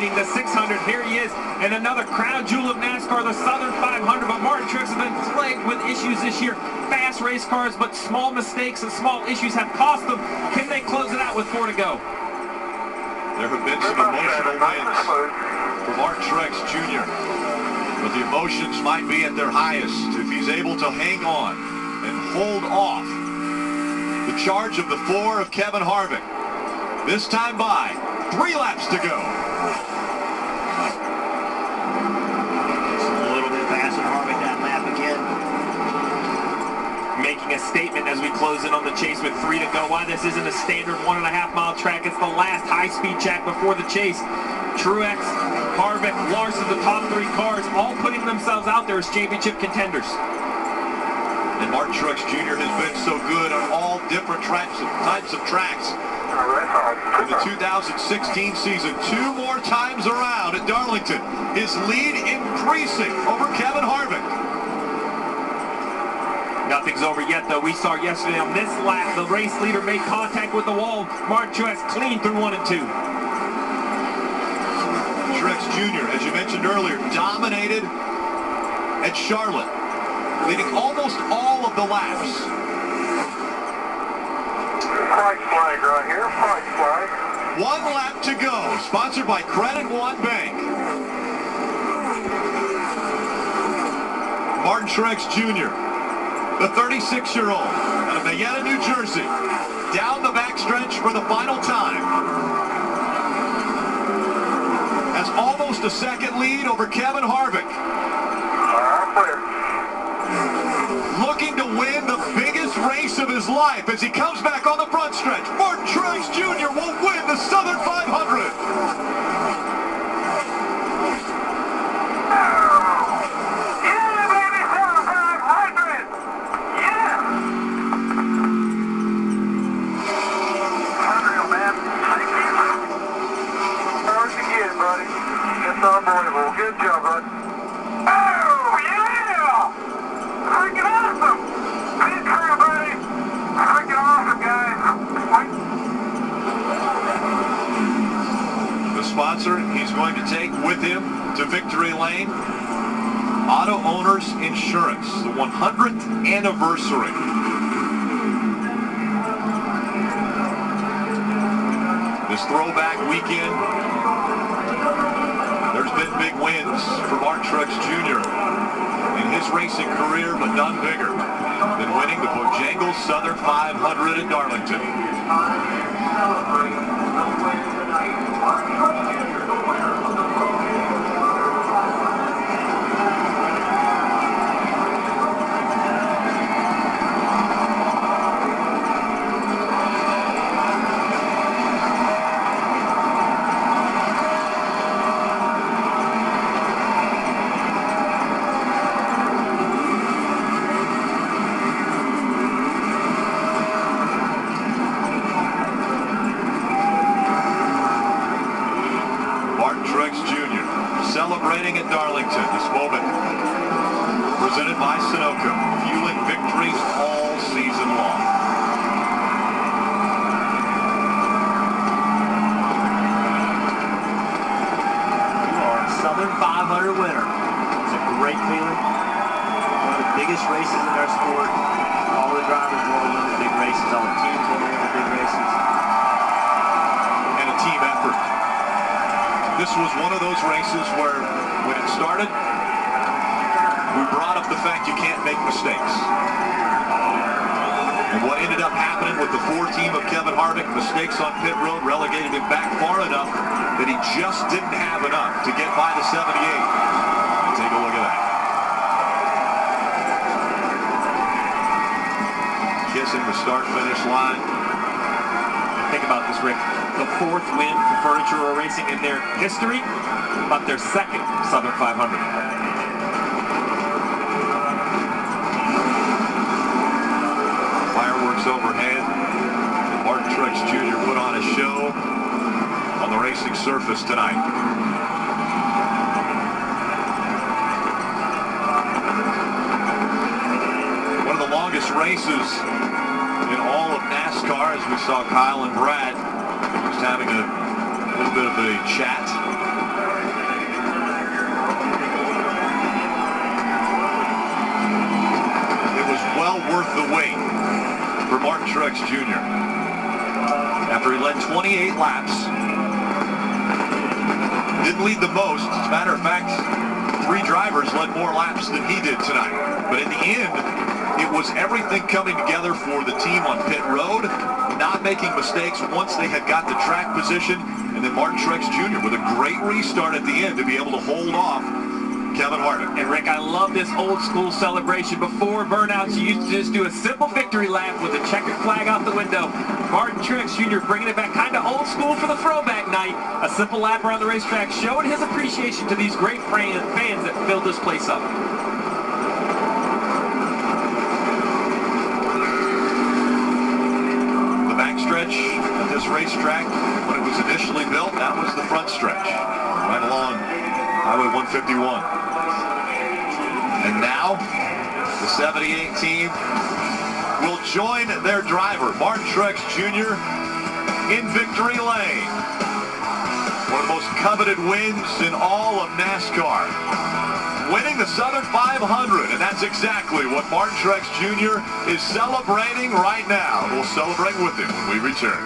leading the 600. Here he is, and another crown jewel of NASCAR, the Southern 500. But Martin Truex has been plagued with issues this year. Fast race cars, but small mistakes and small issues have cost them. Can they close it out with 4 to go? There have been some emotional wins for Martin Truex Jr., but the emotions might be at their highest if he's able to hang on and hold off the charge of the 4 of Kevin Harvick. This time by 3 laps to go. Just a little bit faster than Harvick that lap again. Making a statement as we close in on the chase with 3 to go. Why this isn't a standard 1.5-mile track. It's the last high-speed track before the chase. Truex, Harvick, Larson, the top 3 cars, all putting themselves out there as championship contenders. And Martin Truex Jr. has been so good on all different types of tracks. In the 2016 season, 2 more times around at Darlington, his lead increasing over Kevin Harvick. Nothing's over yet, though. We saw yesterday on this lap, the race leader made contact with the wall. Martin Truex clean through 1 and 2. Truex Jr., as you mentioned earlier, dominated at Charlotte, leading almost all of the laps. White flag right here, white flag. 1 lap to go, sponsored by Credit One Bank. Martin Truex Jr., the 36-year-old out of Vienna, New Jersey, down the backstretch for the final time. Has almost a second lead over Kevin Harvick. Looking to win the biggest race of his life as he comes back on the front stretch. Martin Truex Jr. will win the Southern 500. Yeah, baby, Southern 500. Yeah. Unreal, man. Thank you. Hard to get, buddy. It's unbelievable. Good job, bud. Oh, yeah! Freaking awesome! Good crew, buddy! Freaking awesome, guys! The sponsor he's going to take with him to victory lane, Auto Owners Insurance, the 100th anniversary. This throwback weekend, there's been big wins for Martin Truex Jr. in his racing career, but none bigger than winning the Bojangles Southern 500 at Darlington. Celebrating at Darlington this moment, presented by Sunoco, fueling victories all season long. You are a Southern 500 winner. It's a great feeling. One of the biggest races in our sport. All the drivers want to win the big races. All the teams want to win the big races. And a team effort. This was one of those races where, when it started, we brought up the fact you can't make mistakes. And what ended up happening with the 4 team of Kevin Harvick, mistakes on pit road relegated him back far enough that he just didn't have enough to get by the 78. And take a look at that. Kissing the start-finish line. Think about this, Rick. The 4th win for Furniture Row Racing in their history, but their 2nd Southern 500. Fireworks overhead. Martin Truex Jr. put on a show on the racing surface tonight. One of the longest races in all of NASCAR, as we saw Kyle and Brad just having a little bit of a chat well worth the wait for Martin Truex Jr. After he led 28 laps, didn't lead the most. As a matter of fact, 3 drivers led more laps than he did tonight. But in the end, it was everything coming together for the team on pit road, not making mistakes once they had got the track position, and then Martin Truex Jr. with a great restart at the end to be able to hold off Kevin Harvick. And Rick, I love this old school celebration. Before burnouts, you used to just do a simple victory lap with a checkered flag out the window. Martin Truex Jr. bringing it back kind of old school for the throwback night. A simple lap around the racetrack, showing his appreciation to these great fans that filled this place up. The backstretch at this racetrack, when it was initially built, that was the front stretch, right along Highway 151. And now, the 78 team will join their driver, Martin Truex Jr., in victory lane. One of the most coveted wins in all of NASCAR. Winning the Southern 500, and that's exactly what Martin Truex Jr. is celebrating right now. We'll celebrate with him when we return.